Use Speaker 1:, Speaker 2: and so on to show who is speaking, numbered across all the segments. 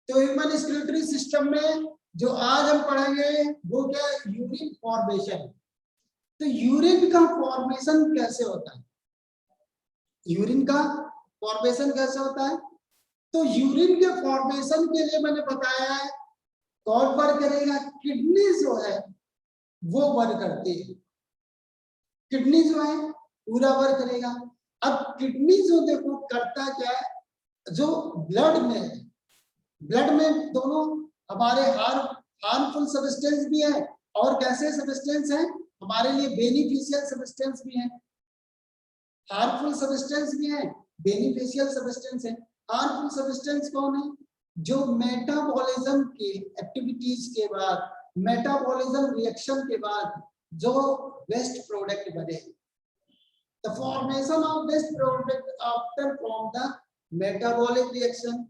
Speaker 1: तो human स्केलेटरी system में जो आज हम पढ़ेंगे वो क्या है, यूरिन फॉर्मेशन। तो यूरिन का फॉर्मेशन कैसे होता है, यूरिन का फॉर्मेशन कैसे होता है? तो यूरिन के फॉर्मेशन के लिए मैंने बताया है कौन वर्क करेगा, किडनी जो है वो वर्क करती है, किडनी जो है पूरा वर्क करेगा। अब किडनी जो देखो करता क्या है, जो ब्लड में दोनों हमारे हार्मफुल सब्सटेंस भी है और कैसे सब्सटेंस है, हमारे लिए बेनिफिशियल सब्सटेंस भी है, हार्मफुल सब्सटेंस भी है, बेनिफिशियल सब्सटेंस है। हार्मफुल सब्सटेंस कौन है? जो मेटाबॉलिज्म के एक्टिविटीज के बाद, मेटाबॉलिज्म रिएक्शन के बाद जो वेस्ट प्रोडक्ट बने, the formation of waste product after from the metabolic reaction,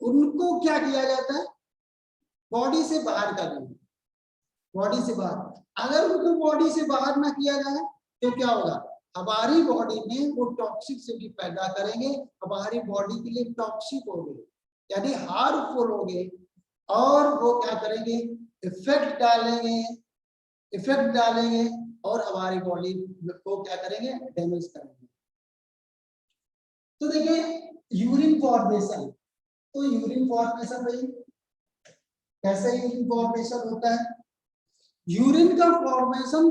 Speaker 1: उनको क्या किया जाता है, बॉडी से बाहर कर देंगे, बॉडी से बाहर। अगर उनको बॉडी से बाहर ना किया जाए तो क्या होगा, हमारी बॉडी में वो टॉक्सिसिटी पैदा करेंगे, हमारी बॉडी के लिए टॉक्सिक हो गए यानी हार्मफुल हो गए, और वो क्या करेंगे, इफेक्ट डालेंगे और हमारी बॉडी को क्या करेंगे, डैमेज करेंगे। तो देखिए यूरिन फॉर्मेशन, तो यूरिन फॉर्मेशन भाई कैसे यूरिन फॉर्मेशन होता है? यूरिन का फॉर्मेशन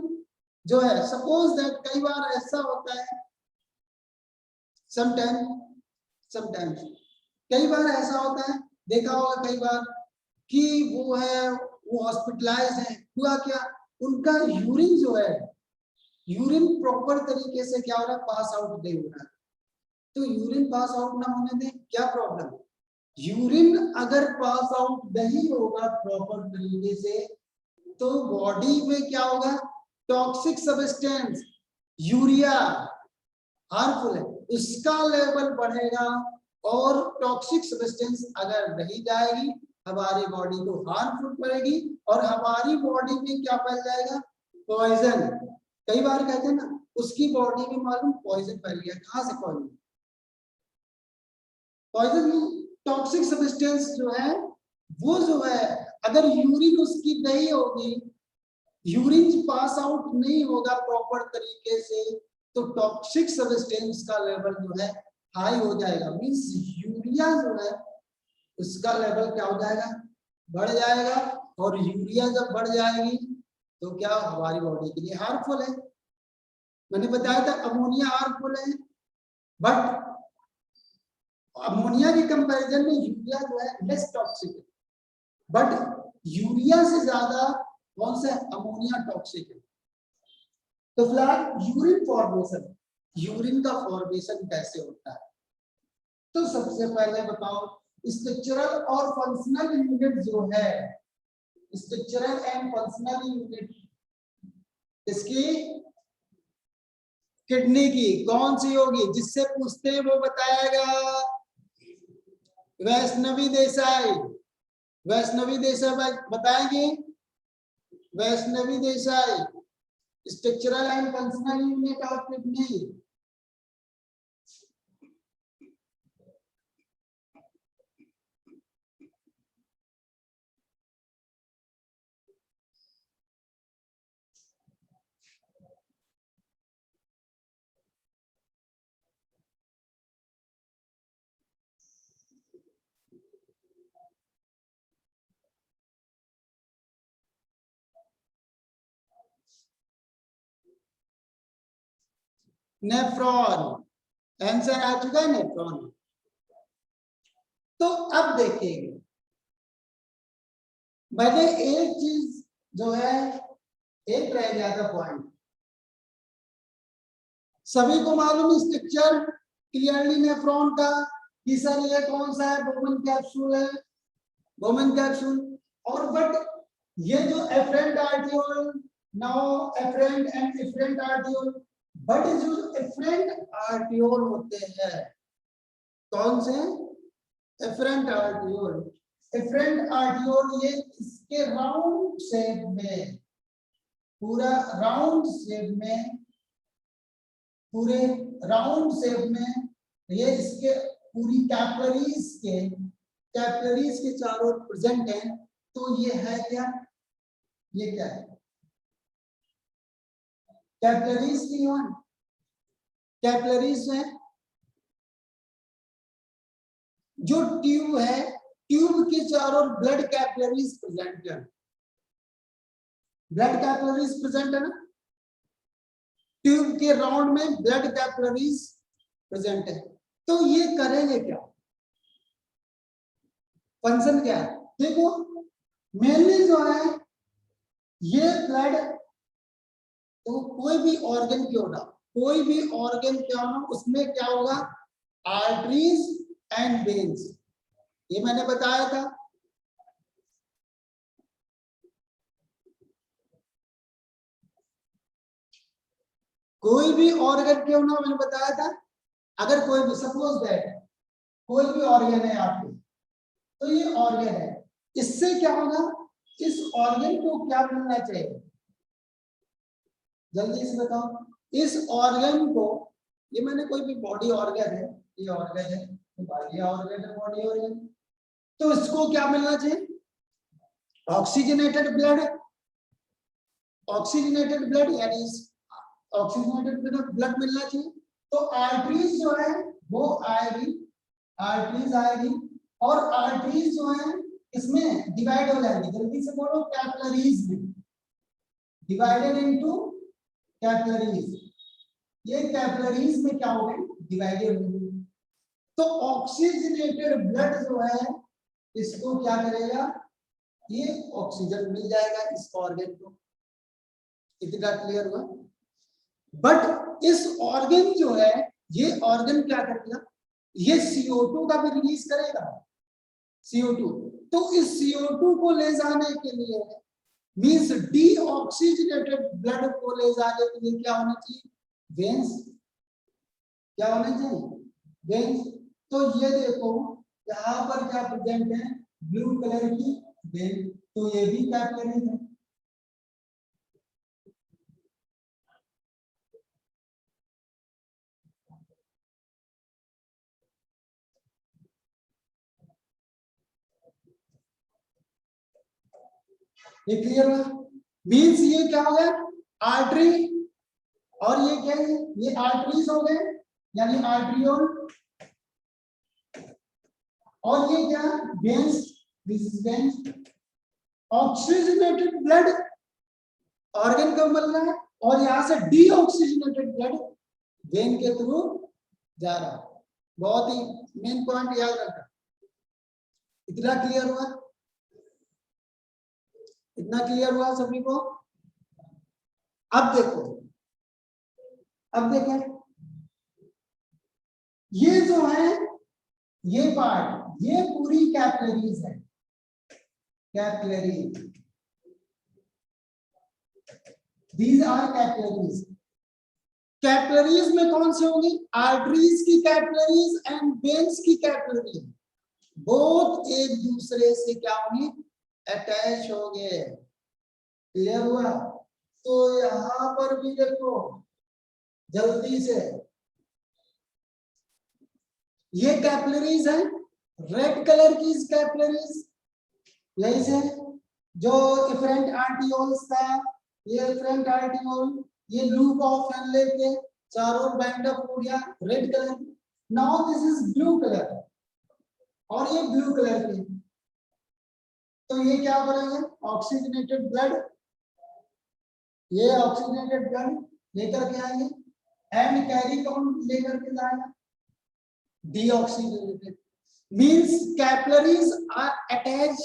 Speaker 1: जो है, सपोज दैट कई बार ऐसा होता है, समटाइम्स कई बार ऐसा होता है, देखा होगा कई बार कि वो है, वो हॉस्पिटलाइज है, हुआ क्या, उनका यूरिन जो है, यूरिन प्रॉपर तरीके से क्या हो रहा है, पास आउट नहीं हो रहा है। तो यूरिन पास आउट ना होने दें, क्या प्रॉब्लम, यूरिन अगर पास आउट नहीं होगा प्रॉपर तरीके से तो बॉडी में क्या होगा, टॉक्सिक सब्सटेंस यूरिया हार्मफुल है, इसका लेवल बढ़ेगा, और टॉक्सिक सब्सटेंस अगर नहीं जाएगी हमारी बॉडी को हार्मफुल पड़ेगी, और हमारी बॉडी में क्या फैल जाएगा, पॉइजन। कई बार कहते हैं ना उसकी बॉडी में मालूम पॉइजन फैल गया, कहां से पॉइजन, पॉइजन टॉक्सिक सब्सटेंस जो है वो जो है, अगर यूरिन उसकी नहीं होगी, यूरिन पास आउट नहीं होगा प्रॉपर तरीके से, तो टॉक्सिक सब्सटेंस का लेवल जो है हाई हो जाएगा, मींस यूरिया जो है उसका लेवल क्या हो जाएगा, बढ़ जाएगा, और यूरिया जब बढ़ जाएगी तो क्या हमारी बॉडी के लिए हार्मफुल है। मैंने बताया था अमोनिया हार्मफुल है, बट अमोनिया के कंपैरिजन में यूरिया जो है लेस टॉक्सिक है, बट यूरिया से ज्यादा कौन सा, अमोनिया टॉक्सिक है। तो फिलहाल यूरिन फॉर्मेशन, यूरिन का फॉर्मेशन कैसे होता है? तो सबसे पहले बताओ, स्ट्रक्चरल और फंक्शनल यूनिट जो है, स्ट्रक्चरल एंड फंक्शनल यूनिट इसकी, किडनी की कौन सी होगी, जिससे पूछते हैं वो बताएगा वैष्णवी देसाई, वैष्णवी देसाई बताएंगे, Vaishnavi Desai, structural and functional unit of kidney. Nephron, answer आ चुका है नेफ्रॉन। तो अब देखेंगे, मैंने एक चीज जो है, एक रह गया था पॉइंट, सभी को मालूम स्ट्रक्चर क्लियरली नेफ्रॉन का कि सर ये कौन सा है, बोमन कैप्सूल है, बोमन कैप्सूल, और बट ये जो afferent arteriole, now afferent and afferent arteriole, but जो एफरेंट आर्टियोल होते हैं, कौन से, एफरेंट आर्टियोल, एफरेंट आर्टियोल ये इसके राउंड शेप में, पूरा राउंड शेप में, पूरे राउंड शेप में, ये इसके पूरी कैपिलरीज के कैपिलरीज के चारों प्रेजेंट हैं, तो ये है क्या, ये क्या है, कैपिलरीज की वन, कैपिलरीज है जो ट्यूब है, ट्यूब के चारों ब्लड कैपिलरीज प्रेजेंट है, ब्लड कैपिलरीज प्रेजेंट है ना, ट्यूब के राउंड में ब्लड कैपिलरीज प्रेजेंट है। तो ये करेंगे क्या, फंक्शन क्या है, देखो मेनली जो है ये ब्लड, तो कोई भी ऑर्गन क्यों ना, कोई भी ऑर्गन क्या ना, उसमें क्या होगा, आर्टरीज एंड वेन्स, ये मैंने बताया था। कोई भी ऑर्गन क्यों ना, मैंने बताया था, अगर कोई भी सपोज दैट कोई भी ऑर्गन है आपके, तो ये ऑर्गन है, इससे क्या होगा, इस ऑर्गन को क्या मिलना चाहिए, जल्दी से बताओ, इस ऑर्गन को, ये मैंने कोई भी बॉडी ऑर्गन है, ये ऑर्गन है, ये ऑर्गन है, बॉडी ऑर्गन, तो इसको क्या मिलना चाहिए, ऑक्सीजनेटेड ब्लड, ऑक्सीजनेटेड ब्लड यानी ऑक्सीजनेटेड ब्लड मिलना चाहिए। तो आर्टरीज जो है वो आएगी, आर्टरीज आएगी, और आर्टरीज जो है इसमें डिवाइड हो जाएंगी, जल्दी से बोलो, कैपिलरीज में डिवाइडेड इनटू कैपिलरीज, ये कैपिलरीज में क्या हो गए, डिवाइडेड हो गए। तो ऑक्सीजनेटेड ब्लड जो है इसको क्या करेगा, ये ऑक्सीजन मिल जाएगा इस ऑर्गन को, इतना क्लियर हुआ। बट इस ऑर्गन जो है, ये ऑर्गन क्या करेगा, ये CO2 का भी रिलीज करेगा, CO2, तो इस CO2 को ले जाने के लिए, मींस डीऑक्सीजनेटेड ब्लड को ले जाने के लिए क्या होना चाहिए, वेन्स, क्या होना चाहिए, वेन्स। तो ये देखो यहाँ पर क्या प्रेजेंट है, ब्लू कलर की वेन, तो ये भी कैपिलरीज है। ये क्लियर है, मींस ये क्या हो गया, आर्टरी, और ये क्या है, ये आर्टरीज हो गए, यानी आर्ट्रियोल, और ये क्या, veins, this is veins. Oxygenated blood organ को मिल रहा है, और यहां से डीऑक्सीजनेटेड ब्लड वेन के थ्रू जा रहा है। बहुत ही मेन पॉइंट याद रखना, इतना क्लियर हुआ, इतना क्लियर हुआ सभी को। अब देखो, अब देखें, ये जो है, ये पार्ट, ये पूरी कैपिलरीज है, capillaries, these are capillaries. Capillaries में कौन से होंगी, आर्टरीज की कैपिलरीज एंड वेन्स की कैपिलरीज, बोथ एक दूसरे से क्या होंगी, अटैच हो गए, क्लियर हुआ। तो यहां पर भी देखो जल्दी से, ये कैपिलरीज है, रेड कलर की कैपिलरीज, यही से जो इफरेंट आर्टियोल्स था, ये इफरेंट आर्टियोल, ये लूप ऑफ हेनले के चारों बैंड ऑफ हो गया red colour, now this is blue colour, और ये ब्लू कलर के, तो ये क्या करेंगे, ऑक्सीजनेटेड ब्लड, ये ऑक्सीजनेटेड ब्लड लेकर के आएंगे, एंड कैरी कौन लेकर के जाएगा, deoxygenated, means capillaries are attached,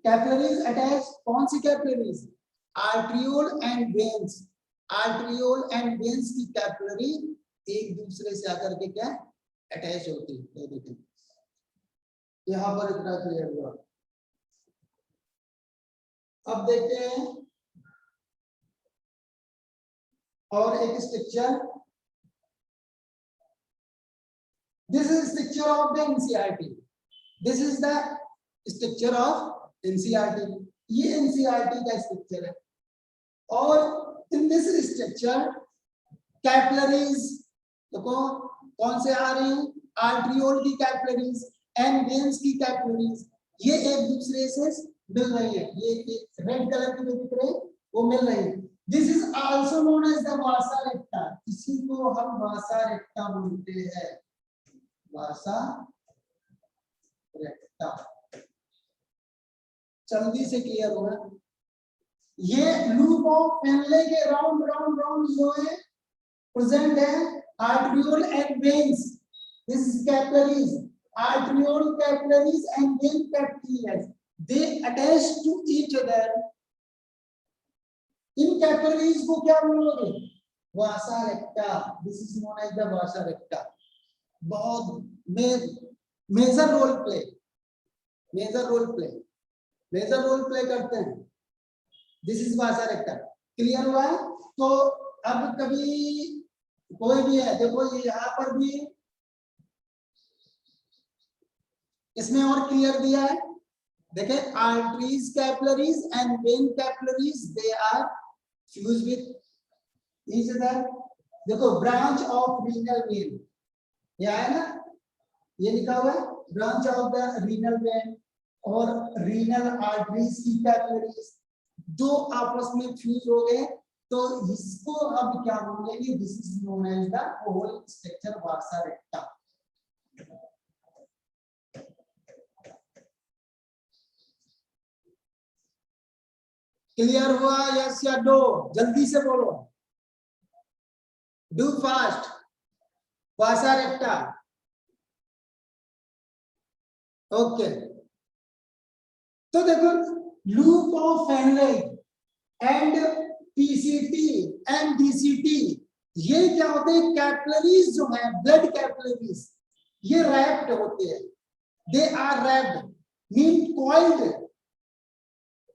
Speaker 1: capillaries attach, कौन सी capillaries, arteriole and veins, arteriole and veins की कैपिलरी एक दूसरे से आकर के क्या अटैच होती है। देखिए यहां पर इतना क्लियर हुआ। अब देखते हैं और एक structure, this is structure of the NCERT, this is the structure of NCERT, ये एनसीईआरटी का स्ट्रक्चर है, और इन दिस स्ट्रक्चर कैपिलरीज देखो कौन से आ रही हैं, आर्ट्रियोल की कैपिलरीज, एंड वेन्स की कैपिलरीज ये एक दूसरे से मिल रही है, ये रेड कलर की जो दिख रही है वो मिल रही है। This is also known as the vasa recta, इसी को हम वासा रेक्टा बोलते हैं, वासा रेक्टा। जल्दी से क्लियर होगा। ये लूप ऑफ फेनले के राउंड राउंड राउंड जो है प्रेजेंट है आर्टरियोल and veins, this is capillaries, arteriole capillaries and vein capillaries, they attach to each other. इन कैपिलरीज को क्या बोलोगे? Vasa recta, this is known as the vasa recta. बहुत major role play, major role play, major role play करते हैं। This is vasa recta. Clear हुआ है? तो अब कभी कोई भी है, देखो यहाँ पर भी इसमें और क्लियर दिया है, देखें arteries capillaries and vein capillaries they are fused with each other. देखो ब्रांच ऑफ रीनल वेन, ये है ना, ये लिखा हुआ है branch of the renal vein और रीनल आर्टरीज की कैपिलरीज जो आपस में फ्यूज हो गए, तो इसको अब क्या बोलेंगे? This is known as the whole structure vasa recta. Clear हुआ? यस या नो? जल्दी से बोलो, do fast. Vasa recta, okay. तो देखो loop of Henle and PCT and DCT, ये क्या होते हैं? कैपिलरीज जो है, ब्लड कैपिलरीज, ये रैप्ड होते हैं, they are wrapped mean coiled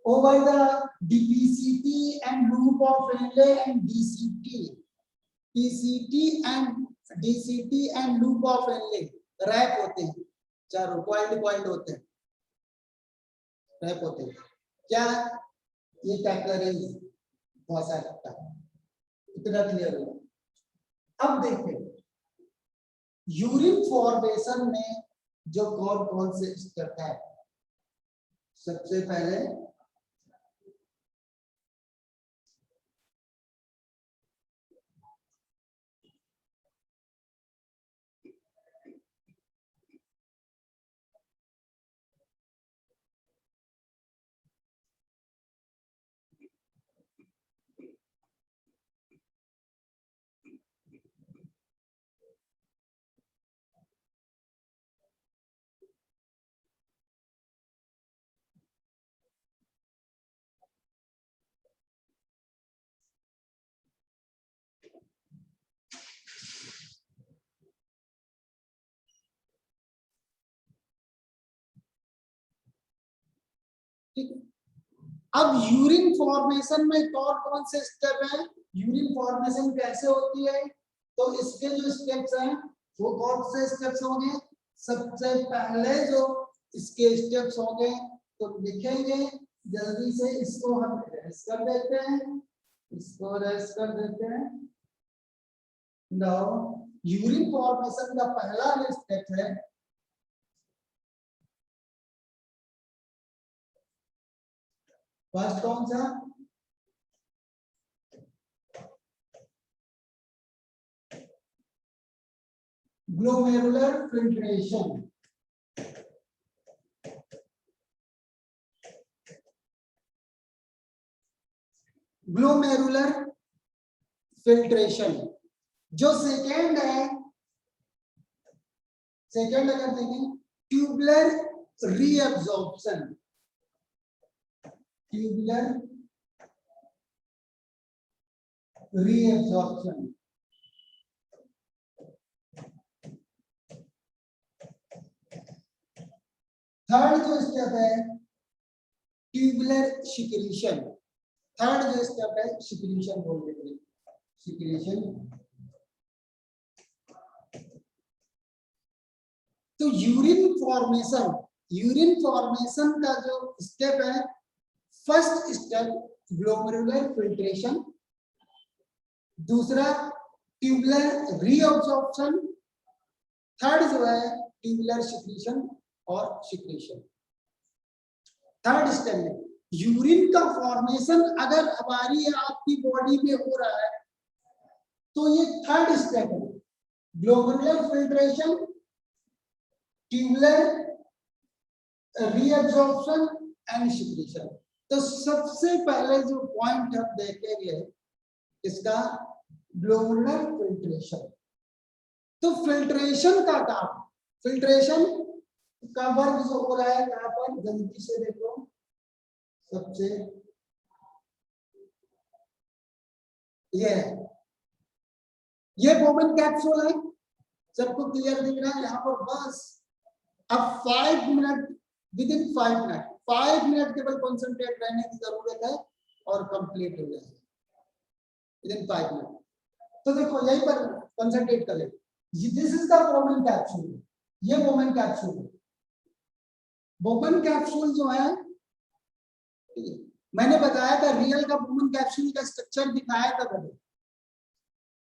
Speaker 1: over the DPCT and loop of Fenley and DCT, PCT and DCT and loop of Fenley wrap होते हैं, चारों कॉइल्ड होते हैं, रैप होते हैं। क्या ये कैपिलरीज वासा रेक्टा, इतना क्लियर हुआ। अब देखें यूरिन फॉर्मेशन में जो कौन कौन से स्टेप है। सबसे पहले अब यूरिन फॉर्मेशन में कौन कौन से स्टेप हैं, यूरिन फॉर्मेशन कैसे होती है, तो इसके जो स्टेप्स हैं वो कौन से स्टेप्स होंगे? सबसे पहले जो इसके स्टेप्स होंगे तो लिखेंगे जल्दी से, इसको हम रेस कर देते हैं, इसको रेस कर देते हैं। नाउ यूरिन फॉर्मेशन का पहला स्टेप है फर्स्ट कौन सा? Glomerular filtration. ग्लोमेरुलर फिल्ट्रेशन जो सेकेंड है, सेकेंड अगर देखें tubular reabsorption, tubular reabsorption. Third जो स्टेप है ट्यूबुलर सिक्रीशन, थर्ड जो स्टेप है सिक्रीशन बोल देंगे, सिक्रीशन। तो यूरिन फॉर्मेशन का जो स्टेप है, फर्स्ट स्टेप ग्लोमेरुलर फिल्ट्रेशन, दूसरा ट्यूबुलर रीअब्जॉर्प्शन, थर्ड जो है ट्यूबुलर सिक्रीशन और सिक्रेशन। थर्ड स्टेप में यूरिन का फॉर्मेशन अगर हमारी आपकी बॉडी में हो रहा है तो ये थर्ड स्टेप है, glomerular filtration, tubular reabsorption and secretion. तो सबसे पहले जो पॉइंट हम देखेंगे इसका ग्लोमेरुलर फिल्ट्रेशन। तो फिल्ट्रेशन का काम, फिल्ट्रेशन का वर्क जो हो रहा है यहाँ पर जल्दी से देखो, सबसे ये बोमन कैप्सूल है, सबको क्लियर दिख रहा है यहाँ पर। बस अब 5 minute, with in 5 minute, 5 minute केवल कॉन्सेंट्रेट रहने की जरूरत है और कंप्लीट हो जाएगा विद इन 5 मिनट। तो देखो यहीं पर कंसंट्रेट करें। This is the Bowman capsule, ये बोमन कैप्सूल है। बोमन कैप्सूल जो है, मैंने बताया था रियल का बोमन कैप्सूल का स्ट्रक्चर दिखाया था पहले।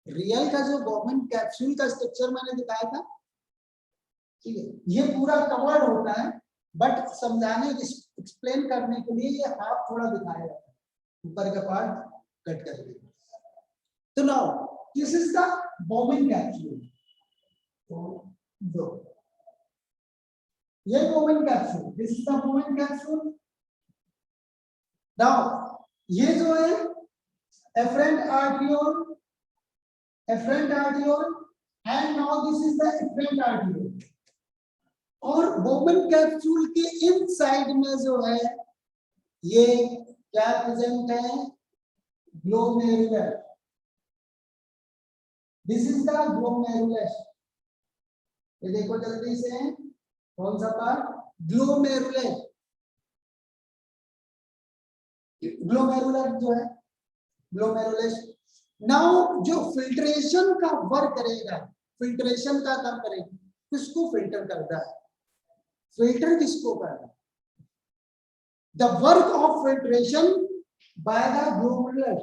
Speaker 1: रियल का जो बोमन कैप्सूल का स्ट्रक्चर मैंने दिखाया था, ठीक है, ये पूरा कवर्ड होता है, बट समझाने एक्सप्लेन करने के लिए ये हाफ थोड़ा दिखाया जाता है, ऊपर का पार्ट कट करके। तो now this is the Bowman capsule. तो दो ये Bowman capsule, this is the Bowman capsule. Now ये जो है afferent arteriole, afferent arteriole, and now this is the afferent arteriole. और बोमन कैप्सूल के इन साइड में जो है ये क्या प्रेजेंट है, glomerular. This is the glomerulus. ये देखो जल्दी से, कौन सा पार्ट, ग्लोमेरुलस। ग्लोमेरुलर जो है ग्लोमेरुलस। नाउ जो फिल्ट्रेशन का वर्क करेगा, फिल्ट्रेशन का काम करेगा, किसको फिल्टर करता है, फिल्टर किसको करता है, the work of filtration by the glomerulus,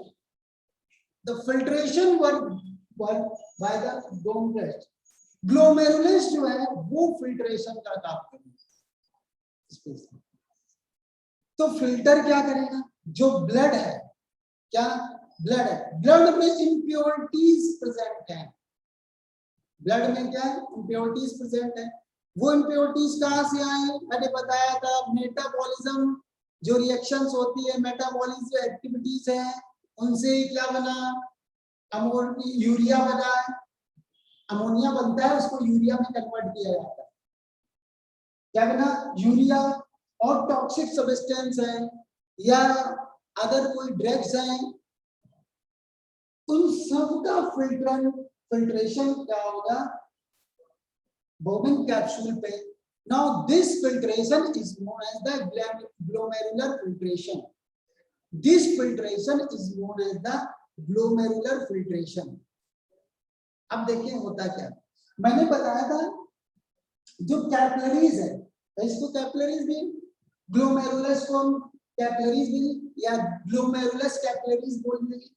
Speaker 1: the filtration work by the glomerulus. Glomerulus जो है वो फिल्ट्रेशन का काम करेगा। तो फिल्टर क्या करेगा, जो ब्लड है, क्या ब्लड है, ब्लड में इंप्योरिटीज प्रेजेंट है, ब्लड में क्या है, इंप्योरिटीज प्रेजेंट है। वो इंप्योरिटीज कहां से आए, मैंने बताया था मेटाबॉलिज्म, जो रिएक्शंस होती है, मेटाबॉलिज्म जो एक्टिविटीज है, उनसे क्या बना, यूरिया बना है, अमोनिया बनता है, उसको यूरिया में कन्वर्ट किया जाता है, क्या बना, यूरिया। और टॉक्सिक सब्सटेंस है या अदर कोई ड्रग्स हैं, उन सब का फिल्ट्रेशन क्या होगा, बोमन कैप्सूल पे। Now this filtration is known as the glomerular filtration, this filtration is known as the glomerular filtration. अब देखिए होता क्या, मैंने बताया था जो कैपिलरीज है, इसको कैपिलरीज भी, ग्लोमेरुलस को कैपिलरीज भी या ग्लोमेरुलस कैपिलरीज बोल देंगे।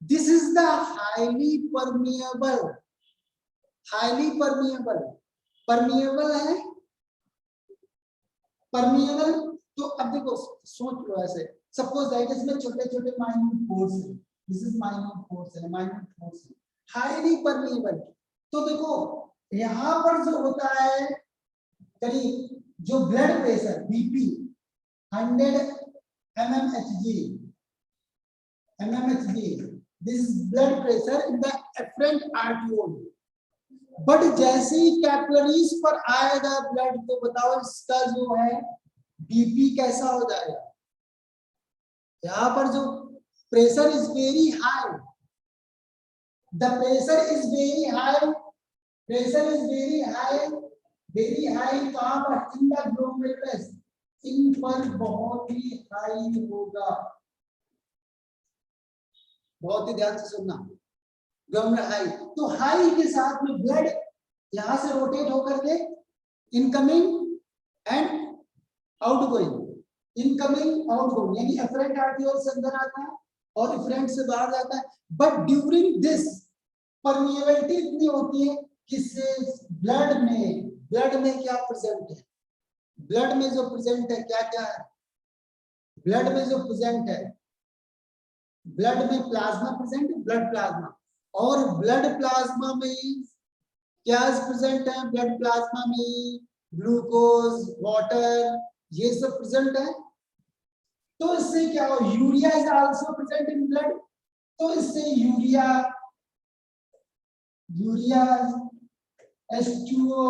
Speaker 1: This is the highly permeable, highly permeable, permeable है, परमिएबल। तो अब देखो सोच लो ऐसे, सपोज दैट इसमें छोटे छोटे माइन्यूट पोर्स है, दिस इज माइन्यूट पोर्स है, माइन्यूट पोर्स है, हाईली परमिएबल। तो देखो यहां पर जो होता है करीब, जो blood pressure BP 100 mmHg, this is blood pressure in the afferent arteriole। But जैसे ही कैपिलरीज पर आएगा ब्लड, तो बताओ इसका जो है बीपी कैसा हो जाएगा, यहाँ पर जो pressure is very high, the pressure is very high, pressure is very high, very high कहां पर, इन द ग्लोमेरुलस, इन पर बहुत ही हाई होगा, बहुत ही ध्यान से सुनना, ग्लोमेरुलर हाई। तो हाई के साथ में ब्लड यहां से रोटेट होकर के incoming and outgoing, incoming outgoing, यानी एफरेंट आर्टियोल से अंदर आता है और एफरेंट से बाहर जाता है। बट ड्यूरिंग दिस परमिएबिलिटी इतनी होती है कि ब्लड में क्या प्रेजेंट है, ब्लड में जो प्रेजेंट है क्या क्या है, ब्लड में जो प्रेजेंट है, ब्लड में प्लाज्मा प्रेजेंट है, ब्लड प्लाज्मा, और ब्लड प्लाज्मा में क्या प्रेजेंट है, ब्लड प्लाज्मा में ग्लूकोज, वाटर, ये सब प्रेजेंट है। तो इससे क्या हो, urea is also present in blood, तो इससे urea, urea H2O,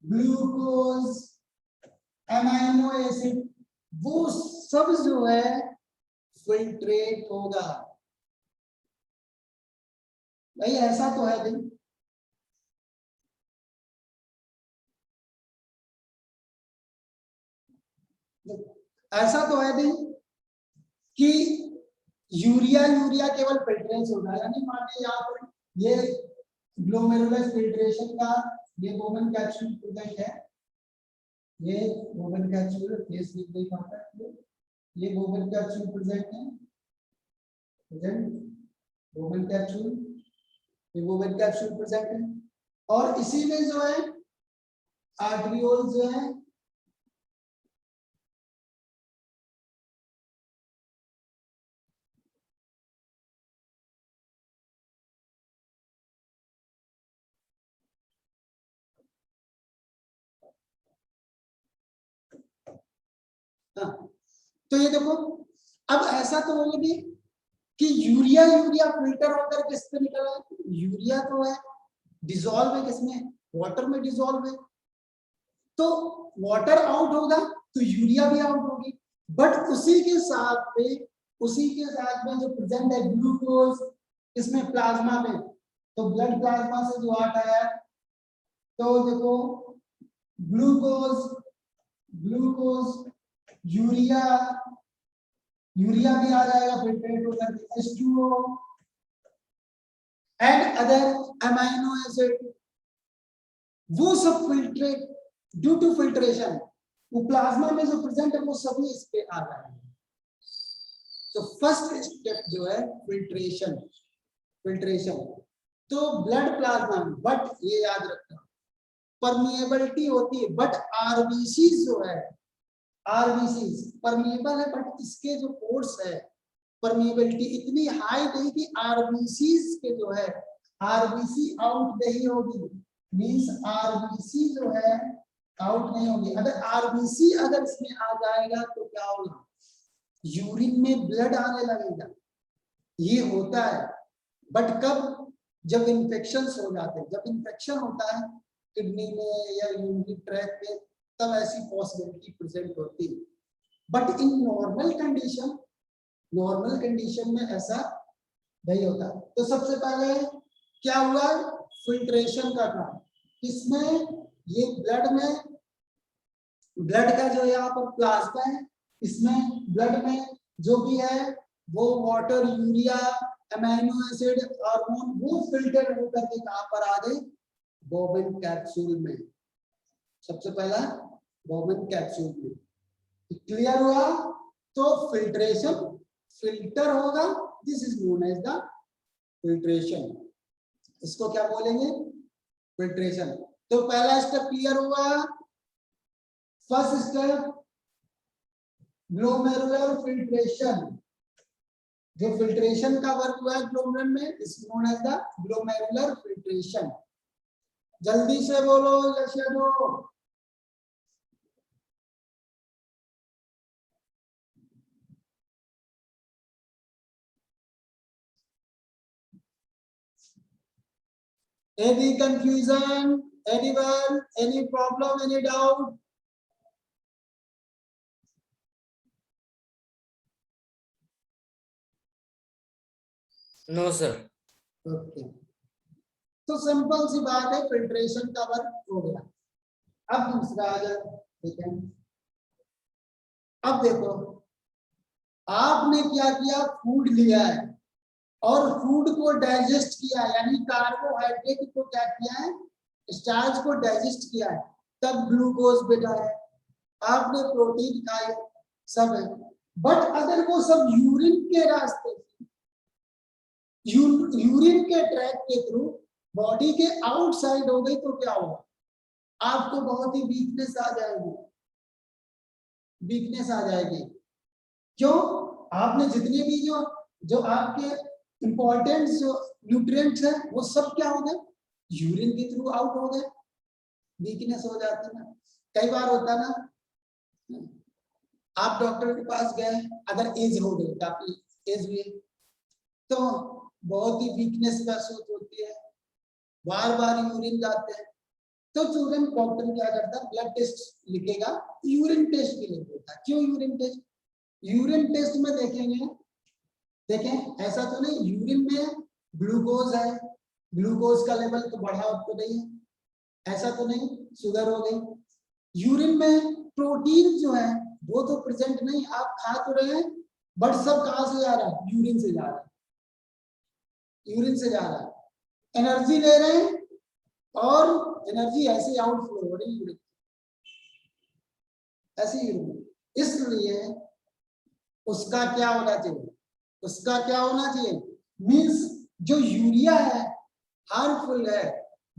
Speaker 1: glucose, amino acid, वो सब जो है फिल्ट्रेट होगा। भाई ऐसा तो है भाई, ऐसा तो है भाई कि यूरिया, यूरिया केवल फिल्ट्रेट होगा, यानी मान लीजिए यहाँ पर ये ग्लोमेरुलर फिल्ट्रेशन का ये बोमन कैप्सूल प्रेजेंट है, ये बोमन कैप्सूल फेस लिख नहीं पाता है, ये बोमन कैप्सूल प्रेजेंट है, प्रेजेंट बोमन कैप्सूल, ये बोमन कैप्सूल प्रेजेंट है, और इसी में जो है आर्टरियोल जो है हाँ। तो ये देखो, अब ऐसा तो होगा भी कि यूरिया, यूरिया फिल्टर होकर किस पे निकला, यूरिया तो है डिसॉल्व है किसमें, वाटर में डिसॉल्व है, तो वाटर आउट होगा तो यूरिया भी आउट होगी, बट उसी के साथ में, उसी के साथ में जो प्रेजेंट है ग्लूकोज इसमें प्लाज्मा में, तो ब्लड प्लाज्मा से जो आटा है, तो देखो ग्लूकोज, ग्लूकोज, यूरिया, यूरिया भी आ जाएगा फिल्ट्रेट होकर H2O and other amino acid, वो सब फिल्ट्रेट ड्यू टू फिल्ट्रेशन, वो प्लाज्मा में जो प्रेजेंट है वो सभी इस पे आ जाएंगे। तो फर्स्ट स्टेप जो है फिल्ट्रेशन, फिल्ट्रेशन, तो ब्लड प्लाज्मा में, बट ये याद रखना परमिएबिलिटी होती है, बट आरबीसी जो है, आरबीसी परमिएबल है, बट इसके जो पोर्स है परमिएबिलिटी इतनी हाई नहीं कि आरबीसी के जो है आरबीसी आउट नहीं होगी, मींस आरबीसी जो है आउट नहीं होगी। अगर आरबीसी अगर इसमें आ जाएगा तो क्या होगा, यूरिन में ब्लड आने लगेगा, ये होता है, बट कब, जब इन्फेक्शन हो जाते हैं, जब इन्फेक्शन होता है किडनी में या यूरिन ट्रैक में, तब ऐसी पॉसिबिलिटी प्रेजेंट होती है, but in normal condition, normal condition में ऐसा नहीं होता। तो सबसे पहले क्या हुआ, फिल्ट्रेशन का काम, इसमें ये ब्लड में, ब्लड का जो यहाँ पर प्लाज्मा है, इसमें ब्लड में जो भी है वो water, urea, amino acid, hormone, वो फिल्टर होकर के कहां पर आ गए, बोबिन कैप्सूल में। सबसे पहला बोबिन कैप्सूल में, क्लियर हुआ। तो फिल्ट्रेशन, फिल्टर होगा, this is known as the filtration, इसको क्या बोलेंगे, फिल्ट्रेशन। तो पहला स्टेप क्लियर हुआ, फर्स्ट स्टेप ग्लोमेरुलर फिल्ट्रेशन, जो फिल्ट्रेशन का वर्क हुआ है ग्लोमेरुलर में, is known as the glomerular filtration. जल्दी से बोलो जैसे दो, any confusion, anyone, any problem, any doubt?
Speaker 2: No sir.
Speaker 1: Okay, तो सिंपल सी बात है, फिल्ट्रेशन का वर्क हो गया। अब दूसरा आ जाए, ठीक है। अब देखो, आपने क्या किया, फूड लिया है और फूड को डाइजेस्ट किया, यानी कार्बोहाइड्रेट को क्या किया है, स्टार्च को डाइजेस्ट किया है, तब ग्लूकोज बेटा है, आपने प्रोटीन खाए, सब है, बट अगर वो सब यूरिन के रास्ते, यूरिन के ट्रैक के थ्रू बॉडी के आउटसाइड हो गई तो क्या होगा, आपको बहुत ही वीकनेस आ जाएगी, वीकनेस आ जाएगी। क्यों? आपने जितने भी जो जो आपके इंपॉर्टेंट जो न्यूट्रिएंट्स है वो सब क्या हो गए, यूरिन के थ्रू आउट हो गए, वीकनेस हो जाती है ना। कई बार होता ना, आप डॉक्टर के पास गए, अगर एज हो गई, काफी एज हुई, तो बहुत ही वीकनेस महसूस होती है, बार बार यूरिन जाते हैं, तो तुरंत डॉक्टर क्या करता है, ब्लड टेस्ट लिखेगा, यूरिन टेस्ट भी लिख देता है। क्यों यूरिन टेस्ट? यूरिन टेस्ट में देखेंगे, देखें ऐसा तो नहीं यूरिन में ग्लूकोज है, ग्लूकोज का लेवल तो बढ़ा तो नहीं है, ऐसा तो नहीं शुगर हो गई। यूरिन में प्रोटीन जो है वो तो प्रेजेंट नहीं, आप खा तो रहे हैं, बट सब कहां से जा रहा है, यूरिन से जा रहा है, यूरिन से जा रहा है। एनर्जी ले रहे हैं और एनर्जी ऐसे आउटफ्लो हो रही है, ऐसे यूरिन। इसलिए उसका क्या होना चाहिए, उसका क्या होना चाहिए, मींस जो यूरिया है हार्मफुल है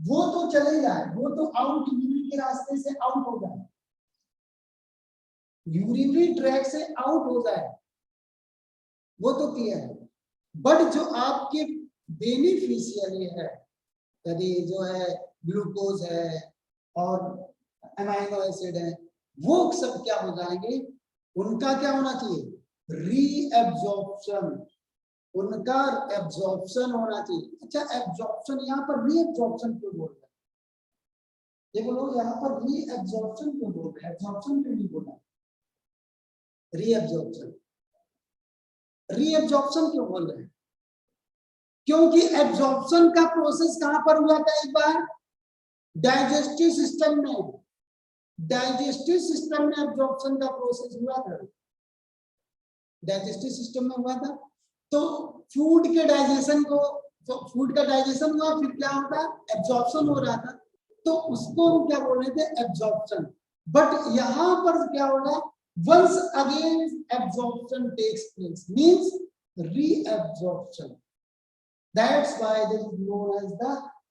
Speaker 1: वो तो चले जाए, वो तो आउट यूरिन के रास्ते से आउट हो जाए, यूरिनरी ट्रैक से आउट हो जाए, वो तो क्लियर है। बट जो आपके बेनिफिशियरी है, यदि जो है ग्लूकोज है और अमाइनो एसिड है, वो सब क्या हो जाएंगे, उनका क्या होना चाहिए, रीएब्जॉर्प्शन, उनका एब्जॉर्प्शन होना चाहिए। अच्छा एब्जॉर्प्शन, यहाँ पर रीएब्जॉर्प्शन क्यों बोल रहे हैं, ये बोलो यहाँ पर रीएब्जॉर्प्शन क्यों बोल रहे हैं, एब्जॉर्प्शन क्यों नहीं बोला, रीएब्जॉर्प्शन, रीएब्जॉर्प्शन क्यों बोल रहे हैं, क्योंकि एब्जॉर्प्शन का प्रोसेस कहां पर हुआ था, एक बार डाइजेस्टिव सिस्टम में, डाइजेस्टिव सिस्टम में एब्जॉर्प्शन का प्रोसेस हुआ था, डाइजेस्टिव सिस्टम में हुआ था। तो फूड के डाइजेशन को, तो फूड का डाइजेशन हुआ, फिर क्या होता है, एब्जॉर्प्शन हो रहा था, तो उसको हम क्या बोल रहे थे, एब्जॉर्प्शन। बट यहां पर क्या हो रहा है, once again absorption takes place, means reabsorption, that's why this is known as the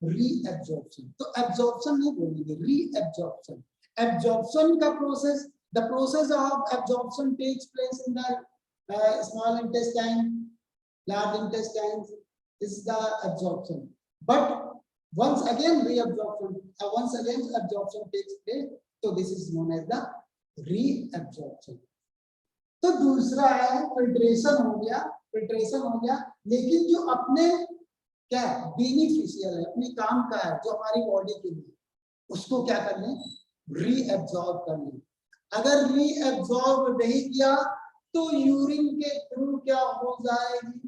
Speaker 1: reabsorption। तो absorption नहीं बोलेंगे, reabsorption। absorption का process, the process of absorption takes place in the small intestine, large intestines, this is the absorption। but once again reabsorption, once again absorption takes place, so this is known as the reabsorption. तो दूसरा है filtration हो गया, filtration हो गया, लेकिन जो अपने क्या बेनिफिशियल है, अपने काम का है, जो हमारी बॉडी के लिए, उसको क्या कर लें, रीएब्जॉर्ब कर लें। अगर रीएब्जॉर्ब नहीं किया तो यूरिन के थ्रू क्या हो जाएगी,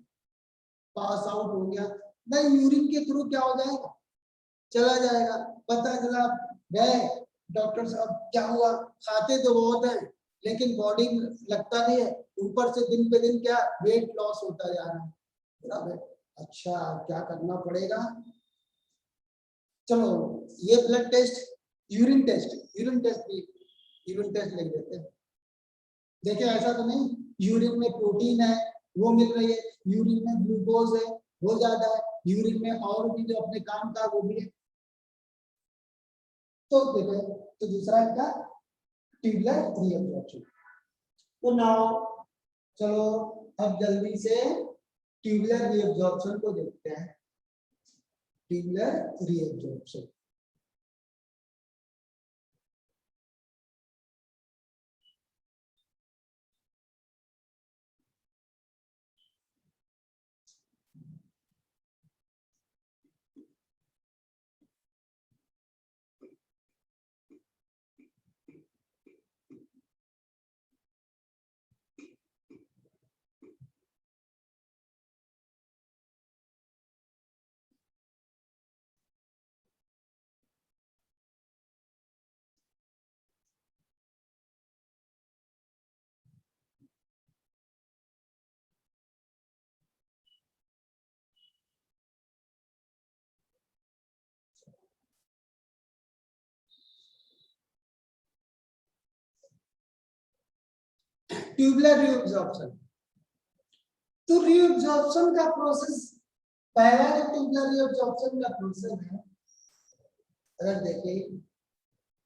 Speaker 1: पास आउट हो गया, नहीं यूरिन के थ्रू क्या हो जाएगा, चला जाएगा, पता चला गए डॉक्टर साहब क्या हुआ, खाते तो बहुत है लेकिन बॉडी लगता नहीं है, ऊपर से दिन पे दिन क्या वेट लॉस होता जा रहा है। अच्छा क्या करना पड़ेगा, चलो ये blood test, urine test, urine test भी, यूरिन टेस्ट लिख देते हैं। देखिए ऐसा तो नहीं यूरिन में प्रोटीन है वो मिल रही है, यूरिन में ग्लूकोज है वो ज्यादा है, यूरिन में और भी जो अपने काम का वो भी है। तो देखो, तो दूसरा है क्या, ट्यूबुलर रीअब्जॉर्प्शन। तो नाउ चलो अब जल्दी से ट्यूबुलर रीअब्जॉर्प्शन को देखते हैं, ट्यूबुलर रीअब्जॉर्प्शन। ट्यूबुलर रीअब्जॉर्प्शन, तो रीअब्जॉर्प्शन का प्रोसेस, पहला जो ट्यूबुलर रीअब्जॉर्प्शन का प्रोसेस है, अगर देखें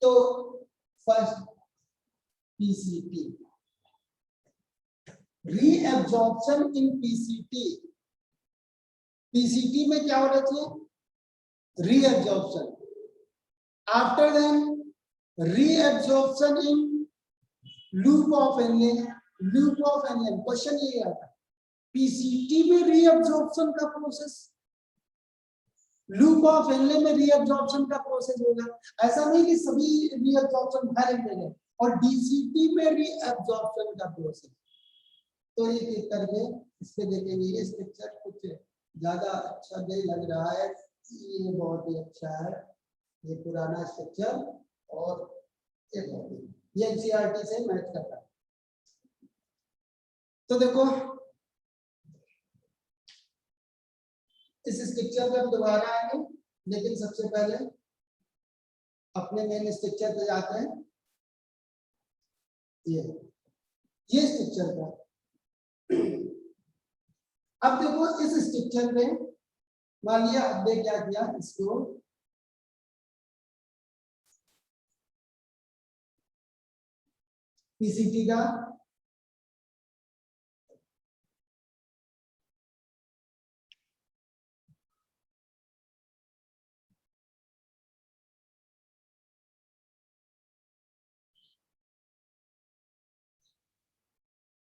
Speaker 1: तो first PCT, reabsorption in PCT, PCT में क्या होना चाहिए, reabsorption. After then reabsorption in loop of Henle, loop of Henle. Question ये आता है पीसीटी में रीएब्जॉर्प्शन का प्रोसेस, लूप ऑफ एनलेन में रीएब्जॉर्प्शन का प्रोसेस होगा। ऐसा नहीं कि सभी रीएब्जॉर्प्शन हर एक जगह, और डीसीटी में रीएब्जॉर्प्शन का प्रोसेस। तो एक एक करके इस पे देखेंगे। ये स्ट्रक्चर कुछ ज्यादा अच्छा नहीं लग रहा है, ये बहुत ही अच्छा है, ये पुराना स्ट्रक्चर और ये बहुत ही, ये एनसीईआरटी से मैच कर रहा है। तो देखो इस स्ट्रक्चर पे हम दोबारा आएंगे, लेकिन सबसे पहले अपने मेन स्ट्रक्चर पे जाते हैं। ये स्ट्रक्चर का अब देखो इस स्ट्रक्चर में मान लिया हमने क्या किया, इसको पीसीटी का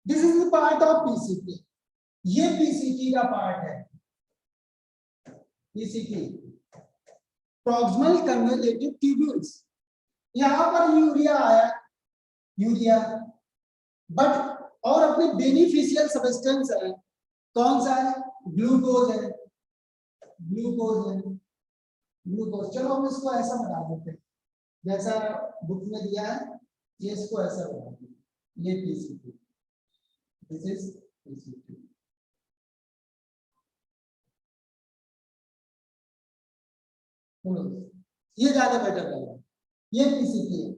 Speaker 1: this is the part of PCT, ये पीसीटी का पार्ट है। पीसीटी प्रॉक्सिमल कन्वर्जेटिव ट्यूब्यूल्स, यहां पर यूरिया आया, यूरिया, बट और अपने बेनिफिशियल सब्सटेंस है, कौन सा है, ग्लूकोज है, ग्लूकोज है, ग्लूकोज। चलो हम इसको ऐसा बना देते हैं जैसा बुक में दिया है, ये इसको ऐसा बना देते, ये पीसीटी, दिस इज पीसीटी। ये ज्यादा बेटर रहेगा, ये पीसीटी है।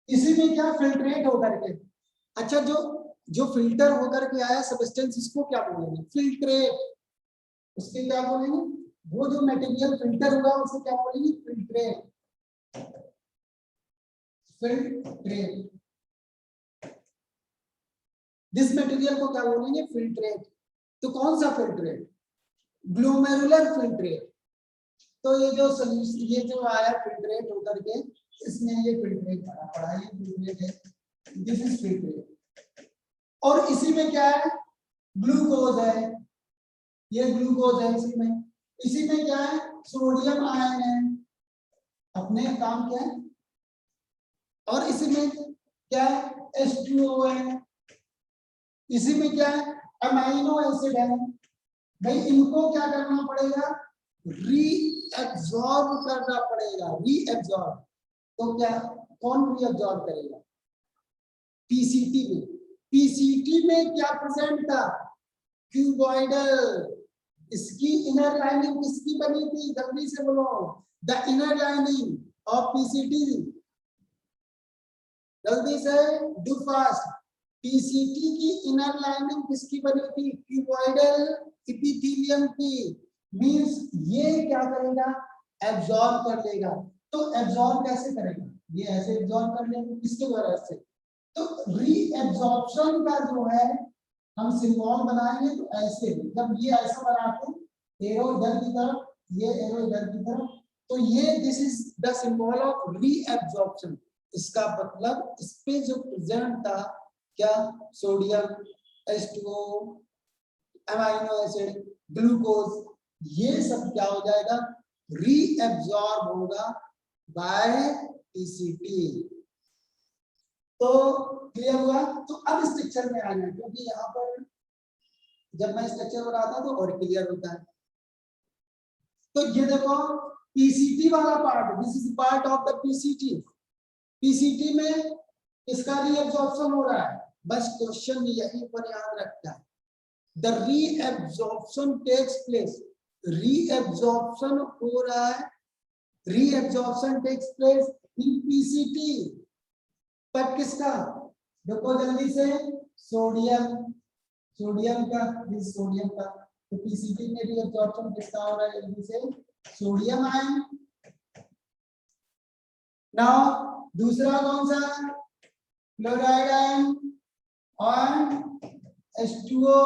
Speaker 1: इसी में क्या फिल्ट्रेट होकर के, अच्छा जो फिल्टर होकर के आया सब्सटेंस, इसको क्या बोलेंगे, फिल्ट्रेट। उसके क्या बोलेंगे, वो जो मटेरियल फिल्टर हुआ उसे क्या बोलेंगे, फिल्ट्रेट, फिल्ट्रेट। दिस मटेरियल को क्या बोलेंगे, फिल्ट्रेट। तो कौन सा फिल्ट्रेट, ग्लोमेरुलर फिल्ट्रेट। तो ये जो आया फिल्ट्रेट होकर के, इसमें ये फिल्ट्रेट भरा पड़ा है, ये फिल्ट्रेट है, दिस इज फिल्ट्रेट। और इसी में क्या है, ग्लूकोज है, ये ग्लूकोज है इसी में। इसी में क्या है, सोडियम आयन है, अपने काम क्या है। और इसी में क्या है, H2O है। इसी में क्या है, अमाइनो एसिड है। भाई इनको क्या करना पड़ेगा, रीएब्सॉर्ब करना पड़ेगा, रीएब्सॉर्ब। तो क्या, कौन रीएब्सॉर्ब करेगा, पीसीटी में। पीसीटी में क्या प्रेजेंट था, क्यूबॉइडल। इसकी इनर लाइनिंग किसकी बनी थी, जल्दी से बोलो, the inner lining of PCT, जल्दी से, डू फास्ट। पीसीटी की इनर लाइनिंग किसकी बनी थी, क्यूबॉइडल एपिथेलियम की। मींस ये क्या करेगा, एब्जॉर्ब कर लेगा। तो एब्जॉर्ब कैसे करेगा, ये ऐसे एब्जॉर्ब कर लेगा, किसके द्वारा से। तो रीएब्जॉर्प्शन का जो है हम सिंबल बनाएंगे, तो ऐसे जब ये ऐसा बनाते हैं, एरो इधर की तरफ, ये एरो इधर की तरफ, तो ये this is the symbol of reabsorption. इसका मतलब इस पे जो प्रेजेंट था क्या, sodium, H2O, amino acid, glucose, ये सब क्या हो जाएगा, रीएब्सॉर्ब होगा बाय पीसीटी। तो क्लियर हुआ। तो अब स्ट्रक्चर में आ जाए, क्योंकि यहाँ पर जब मैं स्ट्रक्चर बनाता तो और क्लियर होता है। तो ये देखो पीसीटी वाला part, this is part of the PCT. PCT में इसका रीएब्सॉर्प्शन हो रहा है, बस क्वेश्चन यहीं पर याद रखता है, the reabsorption takes place, reabsorption हो रहा है, reabsorption takes place in PCT. पर किसका, देखो जल्दी से, सोडियम, सोडियम का, दिस सोडियम का। तो पीसीटी में रीएब्सॉर्प्शन किसका हो रहा है, जल्दी से, सोडियम आयन। नाउ दूसरा कौन सा? क्लोराइड आयन और H2O,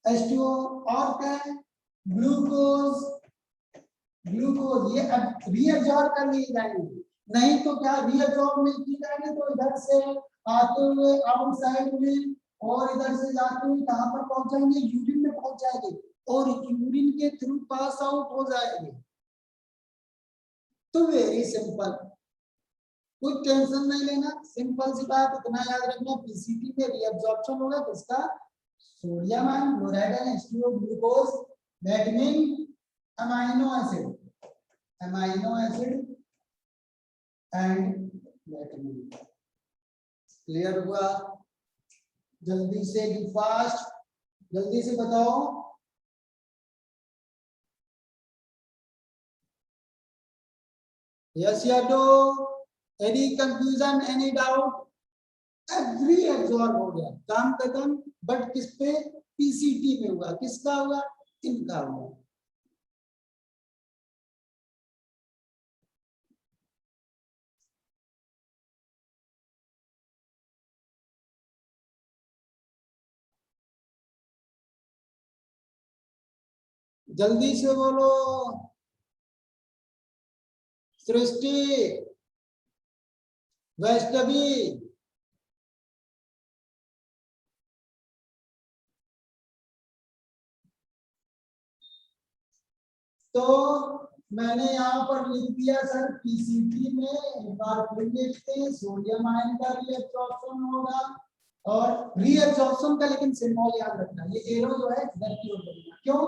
Speaker 1: H2O और क्या है? ग्लूकोज। ग्लूकोज ये अब रीअब्सॉर्ब कर लिए जाएंगे, नहीं तो क्या रीअब्सॉर्ब नहीं की जाएंगे तो इधर से आते हुए आउटसाइड में और इधर से जाते हुए कहां पर पहुंच जाएंगे? यूरिन में पहुंच जाएंगे और यूरिन के थ्रू पास आउट हो जाएंगे। तो वेरी सिंपल, कोई टेंशन नहीं लेना, सिंपल सी बात, इतना याद रखना, पीसीटी में रीअब्सॉर्प्शन होगा किसका? Sodium ion, chloride ion, H2O, glucose, that mean amino acid, amino acid and vitamin. Clear हुआ? जल्दी से बी फास्ट, जल्दी से बताओ। यस या no? Any confusion, any doubt? Every absorb हो गया, काम खत्म। बट किस पे? पीसीटी में हुआ। किसका हुआ? इनका हुआ। जल्दी से बोलो। सृष्टि, वैष्णवी, तो मैंने यहाँ पर लिख दिया सर पीसीटी में, एक बार फिर लिखते हैं, सोडियम आयन का रीअब्सॉर्प्शन होगा और रीअब्सॉर्प्शन का लेकिन सिंबल याद रखना, ये एरो जो है इधर की ओर बढ़ेगा। क्यों?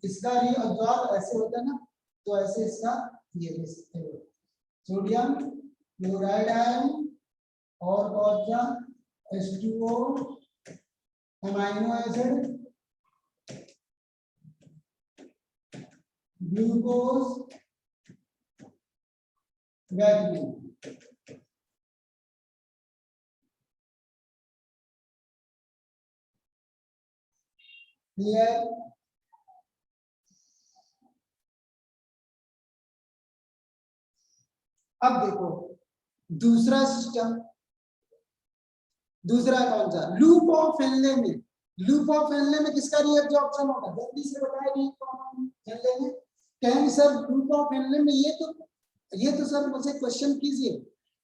Speaker 1: इसका रीअब्सॉर्ब ऐसे होता है ना, तो ऐसे इसका ये एरो। सोडियम क्लोराइड आयन और कौन सा? H2O, amino acid, glucose, vitamin. Clear? अब देखो दूसरा सिस्टम, दूसरा कौन सा? लूप ऑफ हेनले में। लूप ऑफ हेनले में किसका रीअब्सॉर्प्शन होगा? जल्दी से बताइए। लूप ऑफ हेनले में कहेंगे सर, लूप ऑफ हेनले में ये तो सर मुझसे क्वेश्चन कीजिए,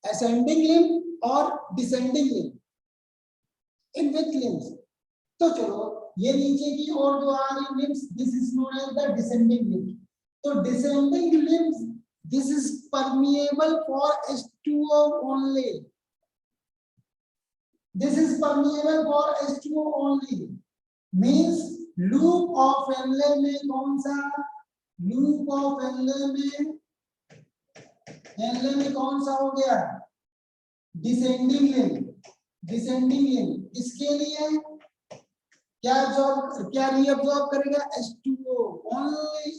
Speaker 1: असेंडिंग लिंब और descending limb, in which limbs? तो चलो ये नीचे की ओर जो आ रही limbs, this is known as the descending limb. तो descending limbs, this is permeable for H2O only. This is permeable for H2O only. Means loop of Henle में कौन सा? loop of Henle में कौन सा हो गया? descending limb, descending limb। इसके लिए क्या रीअब्सॉर्ब करेगा? H2O only,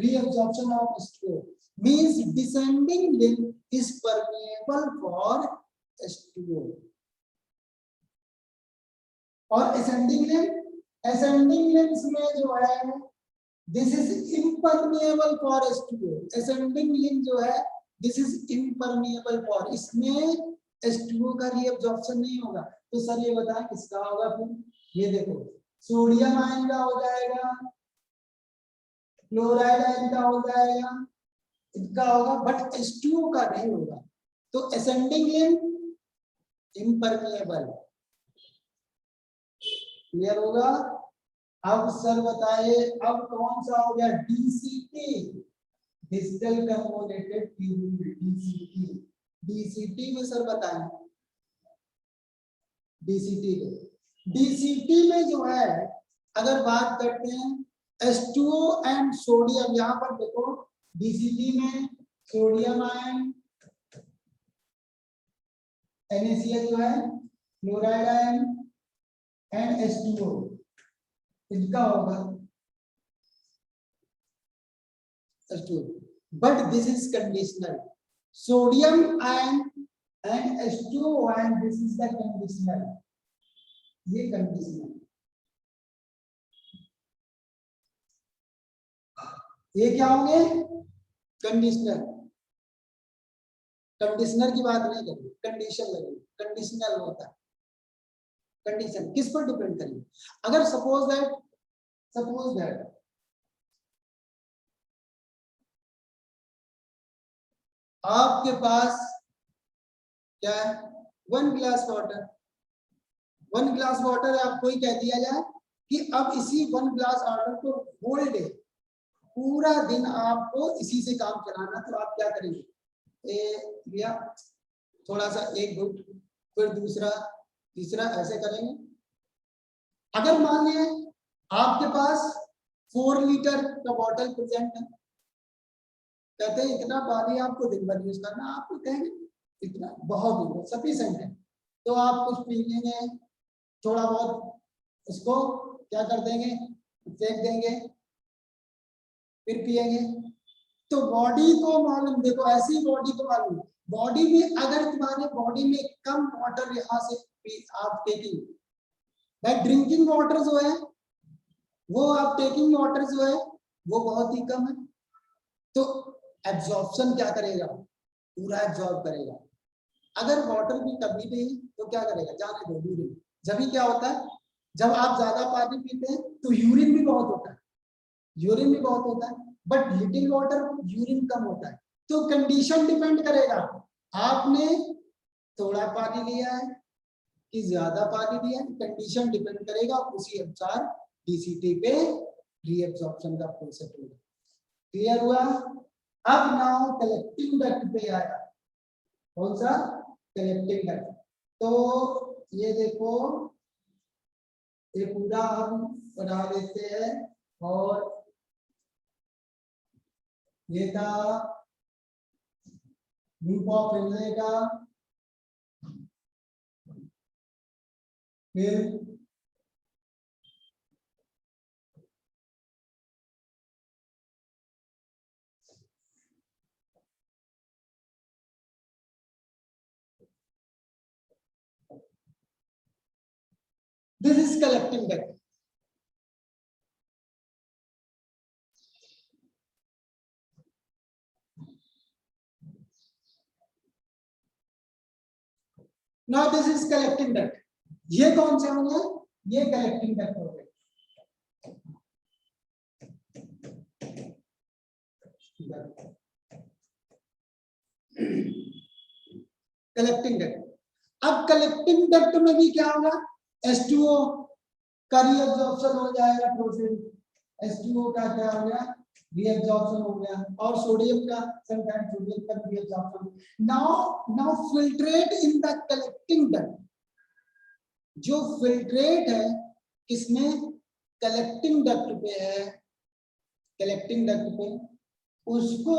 Speaker 1: reabsorption of H2O means descending limb is permeable for H2O और ascending limbs में जो है this is impermeable for H2O। ascending limb जो है this is impermeable for, इसमें H2O का रीअब्सॉर्प्शन नहीं होगा। तो सर ये बताएं किसका होगा फिर? ये देखो सोडियम आयन का हो जाएगा, क्लोराइड आयन का हो जाएगा, इनका होगा, बट H2O का नहीं होगा। तो असेंडिंग लिंब इम्परमिएबल। क्लियर होगा? अब सर बताए अब कौन सा हो गया? DCT, digital carbonated DCT। DCT में सर बताएं, DCT में जो है अगर बात करते हैं H2O एंड सोडियम, यहाँ पर देखो DCT में सोडियम आयन, NaCl जो है, क्लोराइड आयन एंड H2O, इनका होगा H2O, but this is conditional. Sodium ion and H2O ion, this is the conditional, ये कंडीशनल। ये क्या होंगे? कंडीशनर। कंडीशनर की बात नहीं करेंगे, कंडीशन लगेगी, कंडीशनल होता है। कंडीशन किस पर डिपेंड करेगी? अगर सपोज दैट आपके पास क्या है? 1 गिलास वाटर, 1 गिलास वाटर आपको ही कह दिया जाए कि अब इसी 1 गिलास वाटर को होल डे, पूरा दिन आपको इसी से काम चलाना, तो आप क्या करेंगे? लिया थोड़ा सा, एक घुट, फिर दूसरा, तीसरा, ऐसे करेंगे। अगर मान लिया आपके पास 4 लीटर का बॉटल प्रेजेंट है, कहते हैं इतना पानी आपको दिन भर यूज करना, आपको कहेंगे इतना बहुत सफिशिएंट है, तो आप कुछ पी लेंगे, थोड़ा बहुत उसको क्या कर देंगे? फेंक देंगे, फिर पिएंगे। तो बॉडी को मालूम, देखो ऐसी बॉडी को मालूम, बॉडी में अगर तुम्हारे बॉडी में कम वाटर यहाँ से आप टेकिंग, भाई ड्रिंकिंग वाटर जो है वो, आप टेकिंग वाटर जो है वो बहुत ही कम है, तो एब्जॉर्प्शन क्या करेगा? पूरा एब्जॉर्ब करेगा। अगर वाटर की कमी नहीं तो क्या करेगा? जाने दो, यूरिन। जब भी क्या होता है, जब आप ज्यादा पानी पीते हैं तो यूरिन भी बहुत होता है, यूरिन भी बहुत होता है, बट लिटिल वाटर यूरिन कम होता है। तो कंडीशन डिपेंड करेगा, आपने थोड़ा पानी लिया है कि ज्यादा पानी लिया है, कंडीशन डिपेंड करेगा, उसी अनुसार डीसीटी पे रीएब्जॉर्प्शन का प्रोसेस होगा। क्लियर हुआ? अब नाउ कलेक्टिंग डक्ट पे आया। कौन सा? Collecting duct. तो ये देखो, ये पूरा हम बना लेते हैं, और ये था ग्रुप ऑफ रिले का, फिर this is collecting duct. Now this is collecting duct. ये कौन से होंगे? ये कलेक्टिंग डक्ट हो गए। Collecting duct. अब कलेक्टिंग डक्ट में भी क्या होगा? H2O का रीअब्जॉर्प्शन हो जाएगा प्रोसेस। H2O का क्या हो गया? रीअब्जॉर्प्शन हो गया, और सोडियम का समटाइम्स सोडियम का reabsorption. Now filtrate in the collecting duct. जो फिल्ट्रेट है किसमें? कलेक्टिंग डक्ट पे है, कलेक्टिंग डक्ट पे, उसको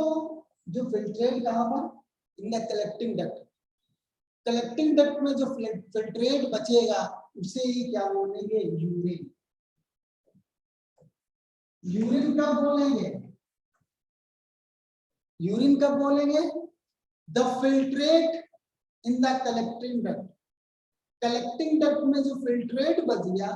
Speaker 1: जो फिल्ट्रेट कहां पर? In the collecting duct. Collecting duct में जो फिल्ट्रेट बचेगा उसे ही क्या बोलेंगे? यूरिन। यूरिन कब बोलेंगे? यूरिन कब बोलेंगे? The filtrate in the collecting duct. Collecting duct में जो फिल्ट्रेट बच गया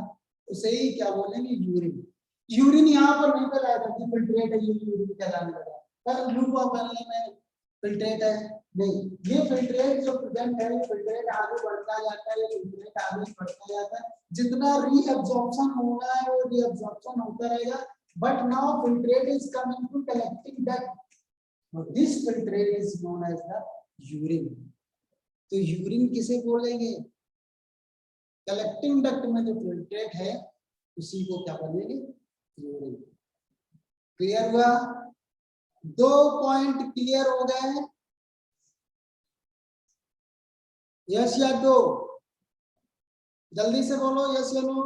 Speaker 1: उसे ही क्या बोलेंगे? यूरिन। यूरिन यहाँ पर नहीं बताया था कि फिल्ट्रेट है, ये यूरिन कहलाने लगा, पर ग्रुप ऑफ एनल में फिल्ट्रेट है नहीं। ये फिल्ट्रेट जो प्रेजेंट है, ये फिल्ट्रेट आगे बढ़ता जाता है, ये फिल्ट्रेट आगे बढ़ता जाता है, जितना रीअब्जॉर्प्शन होना है वो रीअब्जॉर्प्शन होता रहेगा, but now filtrate is coming to collecting duct, this filtrate is known as the urine. तो यूरिन किसे बोलेंगे? कलेक्टिंग डक्ट में जो फिल्ट्रेट है उसी को क्या बोलेंगे? यूरिन। क्लियर हुआ? 2 पॉइंट क्लियर हो गए? यस या नो? जल्दी से बोलो, यस या नो।